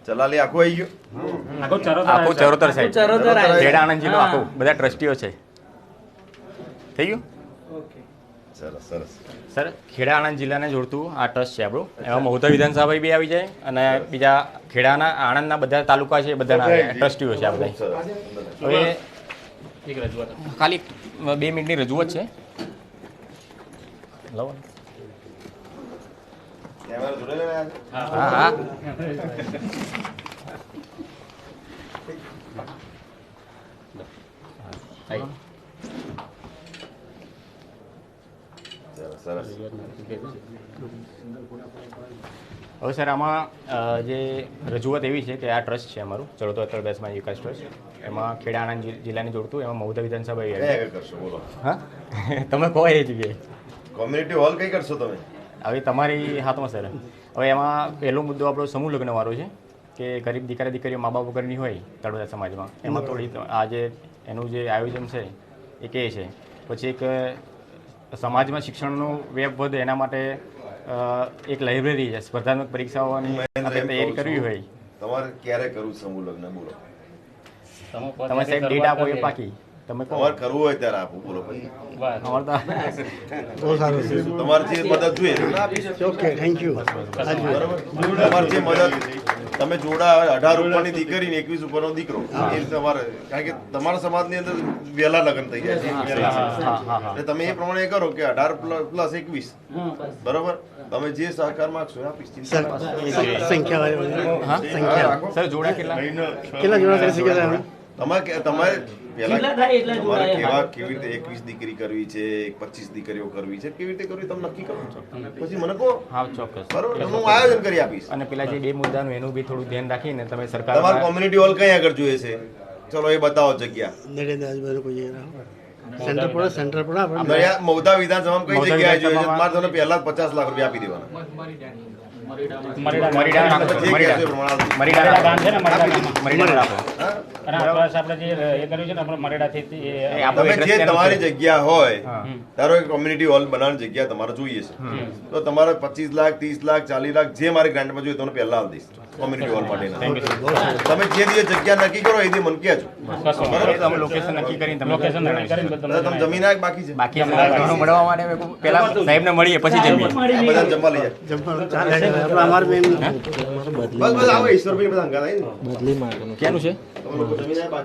ચલાલી આખું આવી ગયું, આખું ચરોતર સાહેબ, ખેડા આણંદ જિલ્લો આખું, બધા ટ્રસ્ટીઓ છે. થઈ ગયું સરસ સરસ. સર, ખેડા આણંદ જિલ્લાને જોડતું આ ટ્રસ્ટ છે આપણું. એમાં મહુધા વિધાનસભા બી આવી જાય અને બીજા ખેડાના આણંદના બધા તાલુકા છે, બધાના ટ્રસ્ટીઓ છે આ બધા. હવે એક રજૂઆત, ખાલી 2 મિનિટની રજૂઆત છે. લાવો. કેમેરા જોડે લઈને આવ્યા હા હા છો? સરસ. હવે સર, આમાં જે રજૂઆત એવી છે કે આ ટ્રસ્ટ છે અમારું ચરોતર બેસમાં વિકાસ ટ્રસ્ટ. એમાં ખેડા આણંદ જિલ્લાને જોડતું, એમાં મહુધા વિધાનસભા કઈ આવી. આગળ કરશો બોલો? હા, તમે કહો એ જગ્યાએ. કોમ્યુનિટી હોલ કઈ કરશો તમે? હવે તમારી હાથમાં સર. હવે એમાં પહેલો મુદ્દો આપણો સમૂહ લગ્નવાળો છે કે ગરીબ દીકરીઓ મા બાપ વગરની હોય તળોદા સમાજમાં, એમાં થોડી આ જે એનું જે આયોજન છે એ કે છે. પછી એક સમાજમાં શિક્ષણનો વેબ વધે એના માટે એક લાઇબ્રેરી છે, સ્પર્ધાત્મક પરીક્ષાઓની તૈયારી કરવી હોય. તમારે ક્યારે કરવું સમૂહ લગ્ન બોલો? તમે સાહેબ ડેટ આપો એ પાકી, તમે કહો. તમારે કરવું હોય ત્યારે આપો બોલો પછી. અમારે તો તમારે જે મદદ જોઈએ ઓકે, થેન્ક યુ. બરાબર. તમારે જે મદદ, તમે જોડા 18 ઉપરની દીકરી ને 21 ઉપરનો દીકરો, એ તમારે, કારણ કે તમારા સમાજની અંદર વહેલા લગ્ન થઈ જાય છે એટલે તમે એ પ્રમાણે કરો કે 18 પ્લસ 21, બરોબર. તમે જે સહકાર માંગશો એ આપીશ. સંખ્યા સર જોડા કેટલા જોડા કરી શકે છે? તમારે તમારે કેવા કેવી રીતે 21 દીકરી કરવી છે, 25 દીકરીઓ કરવી છે, કેવી રીતે કરવી તમે નક્કી કરો છો, પછી મને કહો. હા, ચોક્કસ. બરોબર, હું આયોજન કરી આપીશ. અને પેલા જે 2 મુદ્દાનું એનું બી થોડું ધ્યાન રાખીને તમે સરકાર તમારે કોમ્યુનિટી હોલ કઈ આગળ જોઈએ છે? ચલો એ બતાવો જગ્યા. સેન્ટર પર મહુધા વિધાનસભામાં કઈ જગ્યાએ જોઈએ છે? મારે તમને પહેલા જ 50 લાખ રૂપિયા આપી દેવાના. તમે જે તમારી જગ્યા હોય, ધારો કે કોમ્યુનિટી હોલ બનાવવાની જગ્યા તમારે જોઈએ છે, તો તમારે 25 લાખ 30 લાખ 40 લાખ જે મારી ગ્રાન્ટમાં જોઈએ તમને પહેલા આપી દઈશ કોમ્યુનિટી હોલ માટે. તમે જે દિવસ જગ્યા નક્કી કરો એ દિવસ મને કહેજો. તમે લોકેશન નક્કી કરીને તમે તમે જમીન આ બાકી છે? બાકી મળવા માટે પેલા સાહેબને મળીએ પછી જમીએ. બધા જમવા લઈ જાય. અમારે મેન બસ આવો ઈશ્વરભાઈ બધા હંગાત આવી ને. ક્યાંનું છે? તમે લોકો જમીન આ બાકી